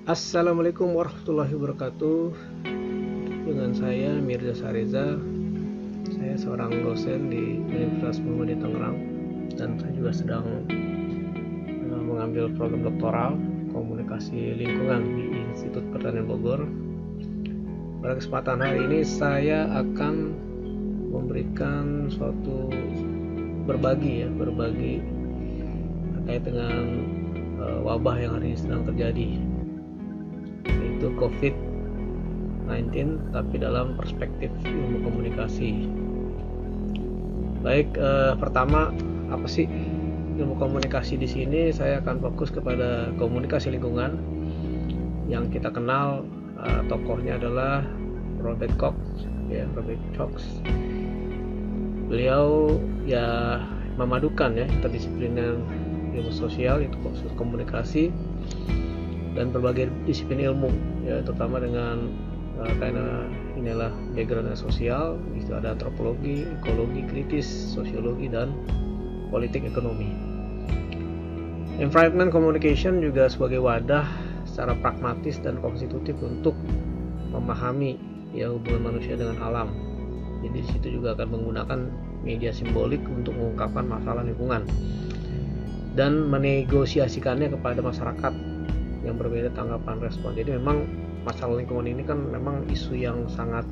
Assalamualaikum warahmatullahi wabarakatuh. Dengan saya Mirza Sareza. Saya seorang dosen di Universitas Muhammadiyah Tangerang dan saya juga sedang mengambil program doktoral komunikasi lingkungan di Institut Pertanian Bogor. Pada kesempatan hari ini saya akan memberikan suatu berbagi terkait dengan wabah yang hari ini sedang terjadi, yaitu COVID-19 tapi dalam perspektif ilmu komunikasi. Baik, pertama apa sih ilmu komunikasi di sini? Saya akan fokus kepada komunikasi lingkungan. Yang kita kenal tokohnya adalah Robert Cox. Beliau ya memadukan interdisipliner ilmu sosial, itu komunikasi, dan berbagai disiplin ilmu, ya terutama dengan karena inilah backgroundnya sosial, itu ada antropologi, ekologi kritis, sosiologi, dan politik ekonomi. Environment communication juga sebagai wadah secara pragmatis dan konstitutif untuk memahami hubungan manusia dengan alam. Jadi di situ juga akan menggunakan media simbolik untuk mengungkapkan masalah lingkungan dan menegosiasikannya kepada masyarakat yang berbeda tanggapan respon. Jadi memang masalah lingkungan ini kan memang isu yang sangat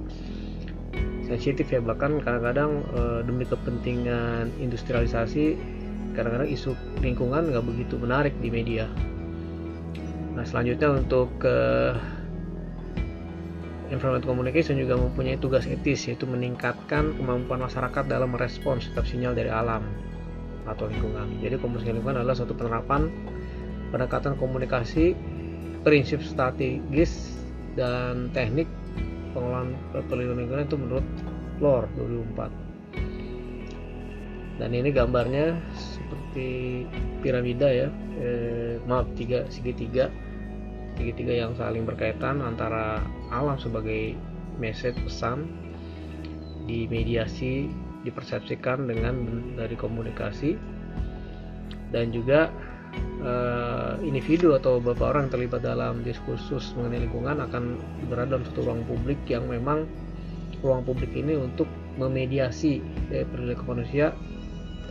sensitif ya, bahkan kadang-kadang demi kepentingan industrialisasi kadang-kadang isu lingkungan nggak begitu menarik di media. Nah, selanjutnya untuk environment communication juga mempunyai tugas etis, yaitu meningkatkan kemampuan masyarakat dalam merespons setiap sinyal dari alam atau lingkungan. Jadi komunikasi lingkungan adalah suatu penerapan pendekatan komunikasi, prinsip strategis, dan teknik pengelolaan perlindungan lingkungan itu menurut Floor 2004. Dan ini gambarnya seperti piramida ya, segitiga yang saling berkaitan antara alam sebagai message pesan dimediasi, dipersepsikan dari komunikasi, dan juga individu atau beberapa orang terlibat dalam diskursus mengenai lingkungan akan berada dalam satu ruang publik yang memang ruang publik ini untuk memediasi perilaku manusia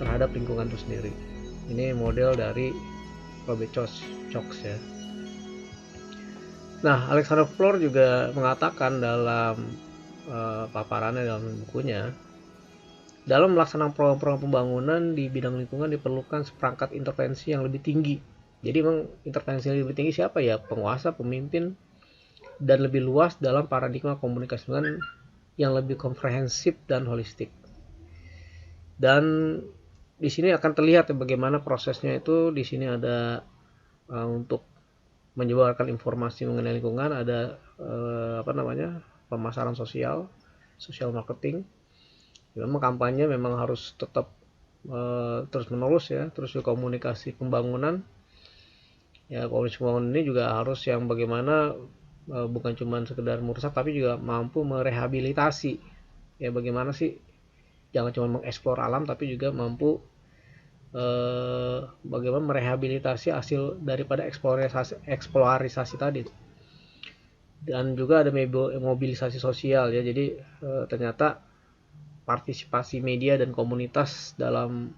terhadap lingkungan itu sendiri. Ini model dari Robert Cox ya. Nah, Alexander Floor juga mengatakan dalam paparannya dalam bukunya, dalam melaksanakan program-program pembangunan di bidang lingkungan diperlukan seperangkat intervensi yang lebih tinggi. Jadi memang intervensi yang lebih tinggi siapa ya? Penguasa, pemimpin, dan lebih luas dalam paradigma komunikasi yang lebih komprehensif dan holistik. Dan di sini akan terlihat bagaimana prosesnya itu. Di sini ada untuk menyebarkan informasi mengenai lingkungan, ada pemasaran social marketing. Memang kampanye memang harus tetap terus menerus ya, terus komunikasi pembangunan. Ya, komunikasi pembangunan ini juga harus yang bagaimana bukan cuma sekedar merusak tapi juga mampu merehabilitasi. Ya, bagaimana sih jangan cuma mengeksplor alam tapi juga mampu bagaimana merehabilitasi hasil daripada eksplorisasi tadi. Dan juga ada mobilisasi sosial ya. Jadi ternyata partisipasi media dan komunitas dalam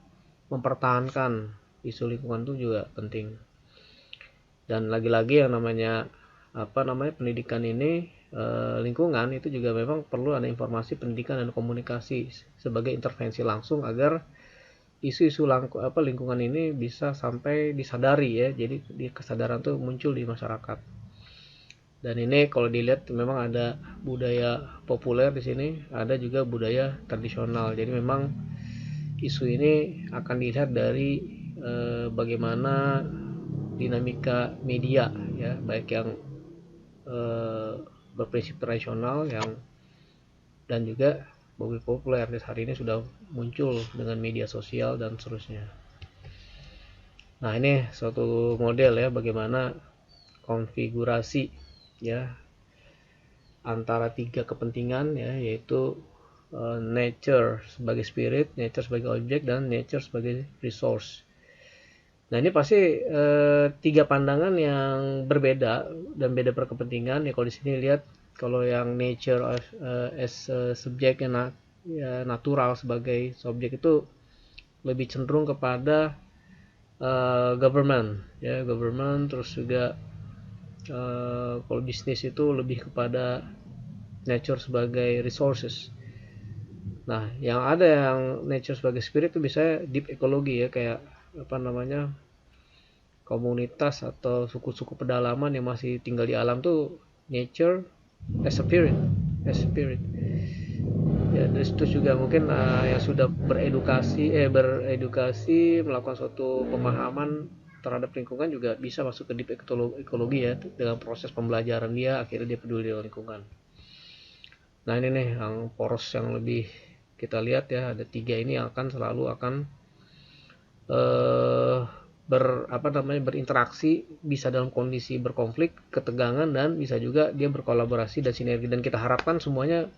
mempertahankan isu lingkungan itu juga penting. Dan lagi-lagi yang namanya pendidikan ini, lingkungan itu juga memang perlu ada informasi pendidikan dan komunikasi sebagai intervensi langsung agar isu-isu lingkungan ini bisa sampai disadari ya. Jadi kesadaran tuh muncul di masyarakat. Dan ini kalau dilihat memang ada budaya populer di sini, ada juga budaya tradisional. Jadi memang isu ini akan dilihat dari bagaimana dinamika media ya, baik yang berprinsip tradisional dan juga lebih populer hari ini sudah muncul dengan media sosial dan seterusnya. Nah, ini suatu model ya bagaimana konfigurasi ya antara tiga kepentingan ya, yaitu nature sebagai spirit, nature sebagai objek, dan nature sebagai resource. Nah ini pasti tiga pandangan yang berbeda dan beda berkepentingan ya. Kalau di sini lihat, kalau yang nature as subjek yang ya, natural sebagai subjek itu lebih cenderung kepada government ya, government. Terus juga kalau bisnis itu lebih kepada nature sebagai resources. Nah yang ada yang nature sebagai spirit itu bisa deep ekologi ya, kayak apa namanya, komunitas atau suku-suku pedalaman yang masih tinggal di alam tuh nature as a spirit, as spirit. Ya, dari situ juga mungkin yang sudah beredukasi melakukan suatu pemahaman terhadap lingkungan juga bisa masuk ke deep ekologi ya, dengan proses pembelajaran dia akhirnya dia peduli dengan lingkungan. Nah ini nih yang poros yang lebih kita lihat ya, ada tiga ini yang akan selalu akan eh, apa namanya, berinteraksi, bisa dalam kondisi berkonflik, ketegangan, dan bisa juga dia berkolaborasi dan sinergi. Dan kita harapkan semuanya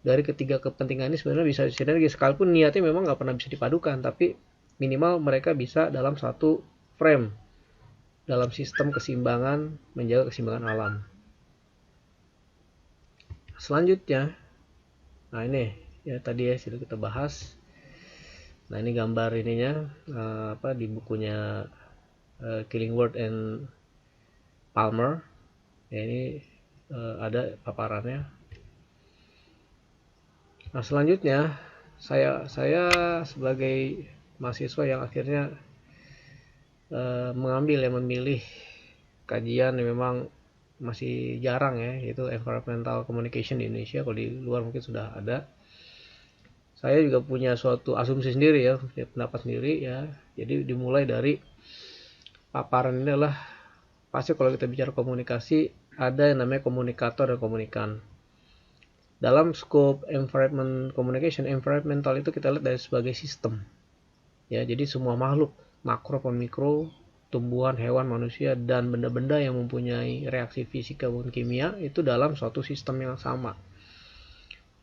dari ketiga kepentingan ini sebenarnya bisa sinergi, sekalipun niatnya memang nggak pernah bisa dipadukan, tapi minimal mereka bisa dalam satu frame, dalam sistem keseimbangan, menjaga keseimbangan alam. Selanjutnya, nah ini ya tadi ya sudah kita bahas. Nah ini gambar ininya, apa di bukunya Killingworth and Palmer ya, ini ada paparannya. Nah selanjutnya, saya sebagai mahasiswa yang akhirnya memilih kajian yang memang masih jarang ya, yaitu environmental communication di Indonesia. Kalau di luar mungkin sudah ada. Saya juga punya suatu asumsi sendiri ya, pendapat sendiri ya. Jadi dimulai dari paparan ini adalah, pasti kalau kita bicara komunikasi ada yang namanya komunikator dan komunikan. Dalam scope environment communication, environmental itu kita lihat dari sebagai sistem. Ya, jadi semua makhluk, makro maupun mikro, tumbuhan, hewan, manusia, dan benda-benda yang mempunyai reaksi fisika maupun kimia itu dalam suatu sistem yang sama.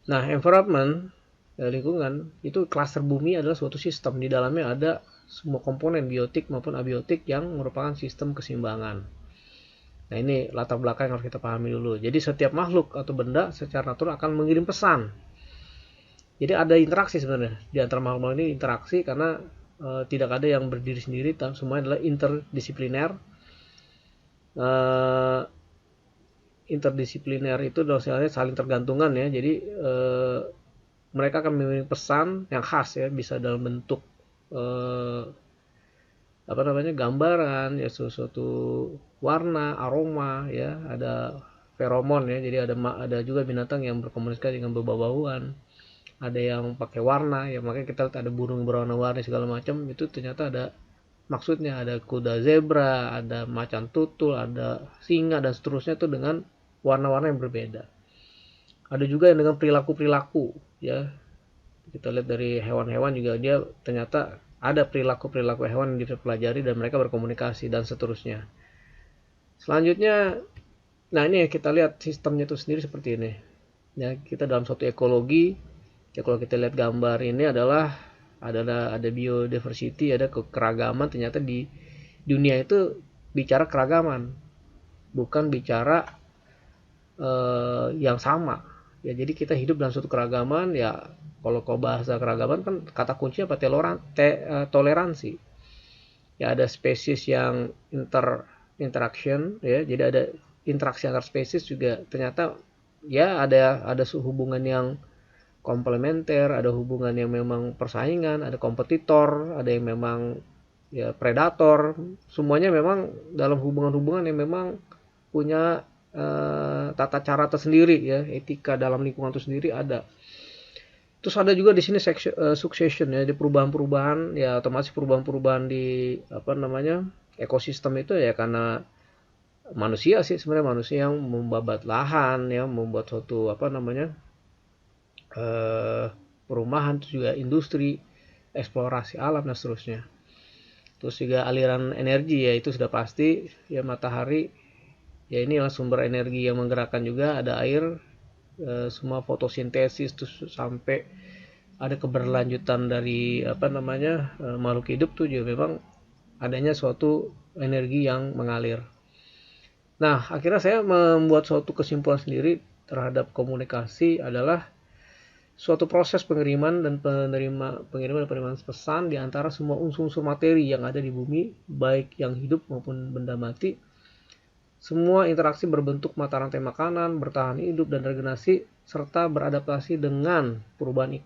Nah, environment, lingkungan, itu klaster bumi adalah suatu sistem. Di dalamnya ada semua komponen biotik maupun abiotik yang merupakan sistem keseimbangan. Nah ini latar belakang yang harus kita pahami dulu. Jadi setiap makhluk atau benda secara natural akan mengirim pesan. Jadi ada interaksi sebenarnya di antara makhluk ini, interaksi karena tidak ada yang berdiri sendiri, semuanya adalah interdisipliner. Uh, Interdisipliner itu doselnya saling tergantungan ya. Jadi mereka akan mengirim pesan yang khas ya, bisa dalam bentuk apa namanya, gambaran ya, suatu warna, aroma ya, ada feromon ya, jadi ada juga binatang yang berkomunikasi dengan berbau-bauan, ada yang pakai warna ya, makanya kita lihat ada burung berwarna-warni segala macam, itu ternyata ada maksudnya. Ada kuda zebra, ada macan tutul, ada singa dan seterusnya itu dengan warna-warna yang berbeda. Ada juga yang dengan perilaku-perilaku ya, kita lihat dari hewan-hewan juga dia ternyata ada perilaku-perilaku hewan yang dipelajari dan mereka berkomunikasi dan seterusnya. Selanjutnya, nah ini kita lihat sistemnya itu sendiri seperti ini. Ya, kita dalam suatu ekologi, ya kalau kita lihat gambar ini adalah ada biodiversity, ada keragaman. Ternyata di dunia itu bicara keragaman, bukan bicara yang sama. Ya, jadi kita hidup dalam suatu keragaman ya. Kalau kau bahasa keragaman kan kata kunci apa? Toleransi. Ya ada spesies yang interaction ya. Jadi ada interaksi antar spesies juga. Ternyata ya ada hubungan yang komplementer, ada hubungan yang memang persaingan, ada kompetitor, ada yang memang ya predator. Semuanya memang dalam hubungan-hubungan yang memang punya tata cara tersendiri ya, etika dalam lingkungan itu sendiri ada. Terus ada juga di sini succession ya, di perubahan-perubahan ya, otomatis perubahan-perubahan di apa namanya, ekosistem itu ya karena manusia sih sebenarnya, manusia yang membabat lahan ya, membuat suatu apa namanya, perumahan, terus juga industri, eksplorasi alam dan seterusnya. Terus juga aliran energi ya, itu sudah pasti ya, matahari ya, ini adalah sumber energi yang menggerakkan juga, ada air, semua fotosintesis, terus sampai ada keberlanjutan dari apa namanya, makhluk hidup tuh juga memang adanya suatu energi yang mengalir. Nah, akhirnya saya membuat suatu kesimpulan sendiri terhadap komunikasi adalah suatu proses pengiriman dan penerimaan pesan di antara semua unsur-unsur materi yang ada di bumi, baik yang hidup maupun benda mati. Semua interaksi berbentuk mata rantai makanan, bertahan hidup dan regenerasi, serta beradaptasi dengan perubahan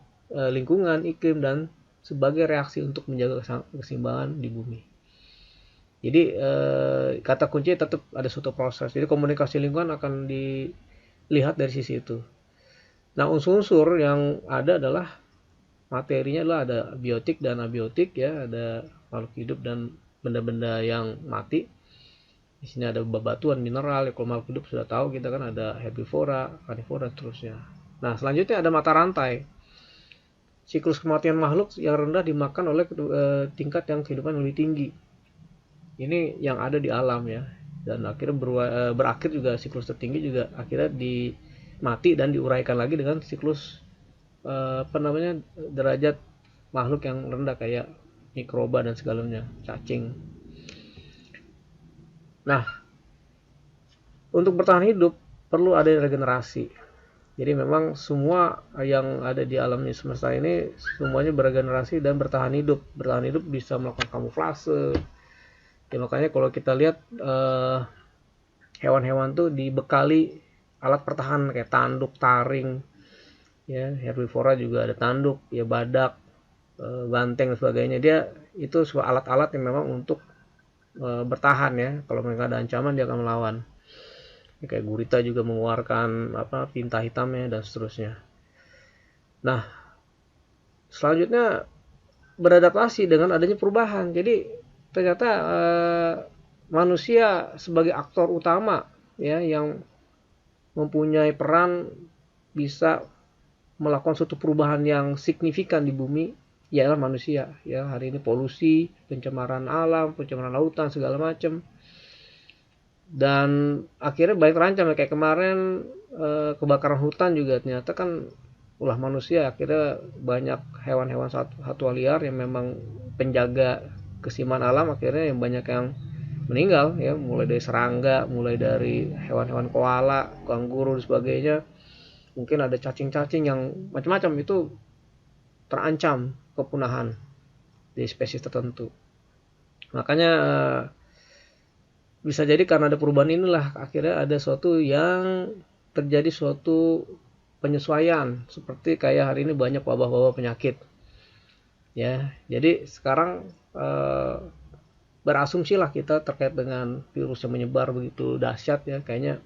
lingkungan, iklim, dan sebagai reaksi untuk menjaga keseimbangan di bumi. Jadi kata kuncinya tetap ada suatu proses. Jadi komunikasi lingkungan akan dilihat dari sisi itu. Nah, unsur-unsur yang ada adalah materinya adalah ada biotik dan abiotik ya, ada makhluk hidup dan benda-benda yang mati. Di sini ada bebatuan, mineral, ya kalau makhluk hidup sudah tahu kita kan ada herbivora, karnivora, seterusnya. Nah, selanjutnya ada mata rantai. Siklus kematian makhluk yang rendah dimakan oleh tingkat yang kehidupan lebih tinggi. Ini yang ada di alam ya. Dan akhirnya berakhir juga siklus tertinggi juga akhirnya mati dan diuraikan lagi dengan siklus derajat makhluk yang rendah kayak mikroba dan segalanya, cacing. Nah, untuk bertahan hidup perlu ada regenerasi. Jadi memang semua yang ada di alam semesta ini semuanya beregenerasi dan bertahan hidup. Bertahan hidup bisa melakukan kamuflase. Ya, makanya kalau kita lihat hewan-hewan tuh dibekali alat pertahanan kayak tanduk, taring, ya herbivora juga ada tanduk, ya badak, banteng dan sebagainya. Dia itu sebuah alat-alat yang memang untuk bertahan ya. Kalau mereka ada ancaman dia akan melawan. Ya, kayak gurita juga mengeluarkan tinta hitamnya dan seterusnya. Nah, selanjutnya beradaptasi dengan adanya perubahan. Jadi ternyata manusia sebagai aktor utama ya yang mempunyai peran bisa melakukan suatu perubahan yang signifikan di bumi ialah manusia ya. Hari ini polusi, pencemaran alam, pencemaran lautan segala macam, dan akhirnya banyak terancam ya. Kayak kemarin kebakaran hutan juga ternyata kan ulah manusia. Akhirnya banyak hewan-hewan satwa liar yang memang penjaga keseimbangan alam akhirnya yang banyak yang meninggal ya, mulai dari serangga, mulai dari hewan-hewan koala, kanguru dan sebagainya. Mungkin ada cacing-cacing yang macam-macam itu terancam kepunahan di spesies tertentu. Makanya bisa jadi karena ada perubahan inilah akhirnya ada suatu yang terjadi suatu penyesuaian, seperti kayak hari ini banyak wabah-wabah penyakit ya. Jadi sekarang berasumsilah kita terkait dengan virus yang menyebar begitu dahsyat ya, kayaknya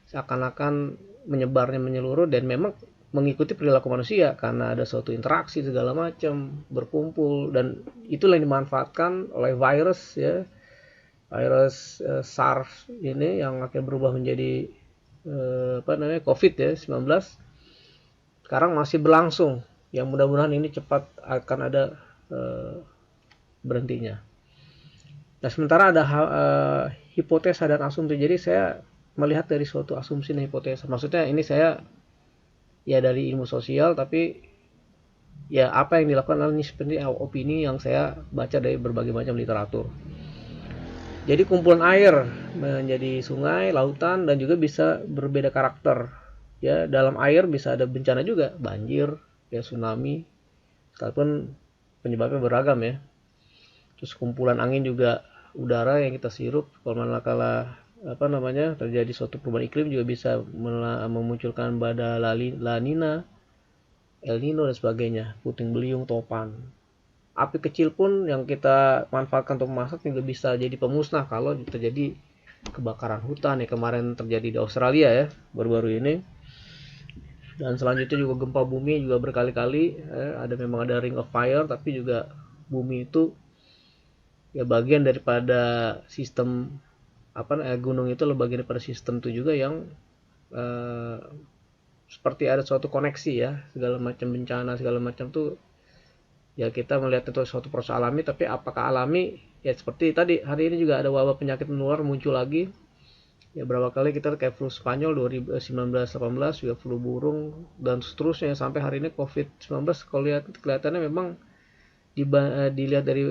seakan-akan menyebarnya menyeluruh dan memang mengikuti perilaku manusia karena ada suatu interaksi segala macam, berkumpul, dan itulah yang dimanfaatkan oleh virus ya. Virus SARS ini yang akhirnya berubah menjadi COVID ya 19 sekarang masih berlangsung. Yang mudah-mudahan ini cepat akan ada berhentinya. Nah, sementara ada hipotesa dan asumsi. Jadi saya melihat dari suatu asumsi dan hipotesa. Maksudnya ini saya ya dari ilmu sosial, tapi ya apa yang dilakukan adalah ini seperti opini yang saya baca dari berbagai macam literatur. Jadi kumpulan air menjadi sungai, lautan, dan juga bisa berbeda karakter. Ya, dalam air bisa ada bencana juga, banjir, ya tsunami, sekalipun penyebabnya beragam ya. Terus kumpulan angin juga udara yang kita sirup, kalau manakala terjadi suatu perubahan iklim juga bisa memunculkan badai La Nina, El Nino dan sebagainya, puting beliung, topan. Api kecil pun yang kita manfaatkan untuk memasak juga bisa jadi pemusnah kalau terjadi kebakaran hutan ya, kemarin terjadi di Australia ya baru-baru ini. Dan selanjutnya juga gempa bumi juga berkali-kali memang ada ring of fire, tapi juga bumi itu ya bagian daripada sistem gunung itu adalah bagian daripada sistem itu juga yang seperti ada suatu koneksi ya, segala macam bencana segala macam tuh ya kita melihat itu suatu proses alami, tapi apakah alami ya seperti tadi hari ini juga ada wabah penyakit menular muncul lagi ya, berapa kali kita kayak flu Spanyol 2019-18 juga flu burung dan seterusnya sampai hari ini COVID-19 kalau lihat kelihatannya memang dilihat dari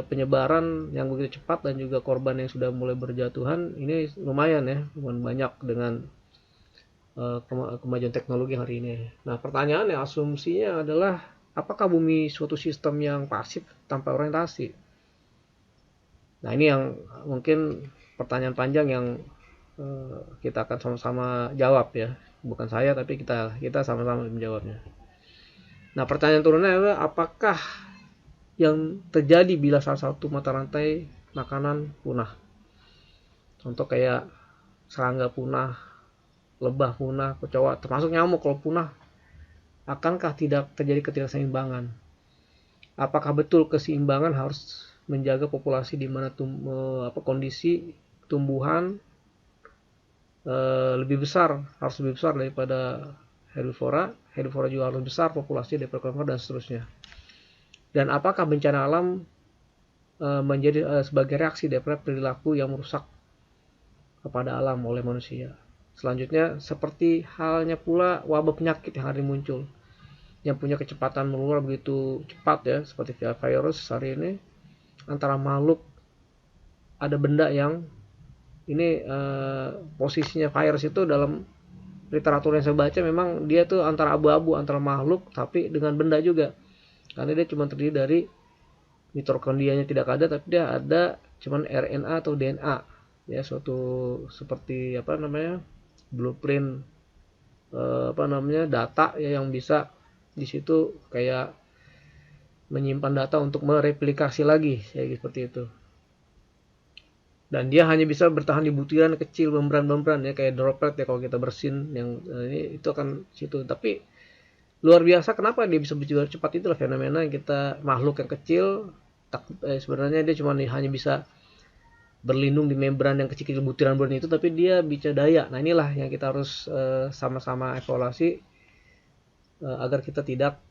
penyebaran yang begitu cepat dan juga korban yang sudah mulai berjatuhan, ini lumayan ya, lumayan banyak dengan kemajuan teknologi hari ini. Nah, pertanyaannya, asumsinya adalah apakah bumi suatu sistem yang pasif tanpa orientasi? Nah, ini yang mungkin pertanyaan panjang yang kita akan sama-sama jawab ya. Bukan saya, tapi kita sama-sama menjawabnya. Nah, pertanyaan turunnya adalah apakah yang terjadi bila salah satu mata rantai makanan punah? Contoh kayak serangga punah, lebah punah, kecoa, termasuk nyamuk kalau punah, akankah tidak terjadi ketidakseimbangan? Apakah betul keseimbangan harus menjaga populasi di mana kondisi tumbuhan lebih besar, harus lebih besar daripada herbivora, herbivora juga harus besar populasi daripada karnivora dan seterusnya. Dan apakah bencana alam menjadi sebagai reaksi daripada perilaku yang merusak kepada alam oleh manusia? Selanjutnya, seperti halnya pula wabah penyakit yang hari muncul, yang punya kecepatan menular begitu cepat ya, seperti virus hari ini, antara makhluk, ada benda yang ini posisinya virus itu dalam literatur yang saya baca memang dia tuh antara abu-abu, antara makhluk tapi dengan benda juga, karena dia cuma terdiri dari mitokondrianya tidak ada, tapi dia ada cuman RNA atau DNA ya, suatu seperti apa namanya blueprint data ya, yang bisa di situ kayak menyimpan data untuk mereplikasi lagi ya, seperti itu. Dan dia hanya bisa bertahan di butiran kecil, membran-membran ya, kayak droplet ya kalau kita bersin yang ini itu akan situ. Tapi luar biasa kenapa dia bisa berjalan cepat, itulah fenomena yang kita makhluk yang kecil sebenarnya dia cuma hanya bisa berlindung di membran yang kecil-kecil butiran-butiran itu, tapi dia bisa daya. Nah, inilah yang kita harus sama-sama evaluasi agar kita tidak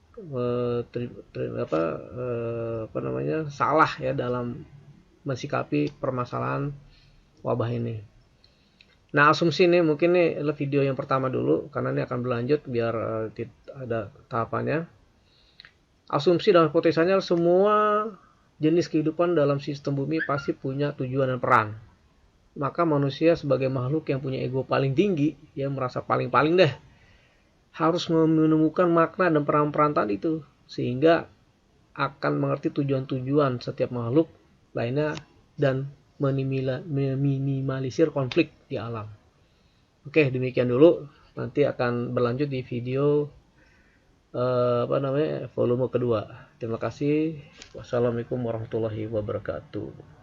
salah ya dalam mensikapi permasalahan wabah ini. Nah, asumsi ini mungkin ini adalah video yang pertama dulu, karena ini akan berlanjut biar ada tahapannya. Asumsi dan hipotesanya semua jenis kehidupan dalam sistem bumi pasti punya tujuan dan peran. Maka manusia sebagai makhluk yang punya ego paling tinggi, yang merasa paling-paling deh, harus menemukan makna dan peran-peran tadi itu, sehingga akan mengerti tujuan-tujuan setiap makhluk lainnya dan meminimalisir konflik di alam. Oke, demikian dulu. Nanti akan berlanjut di video volume kedua. Terima kasih. Wassalamualaikum warahmatullahi wabarakatuh.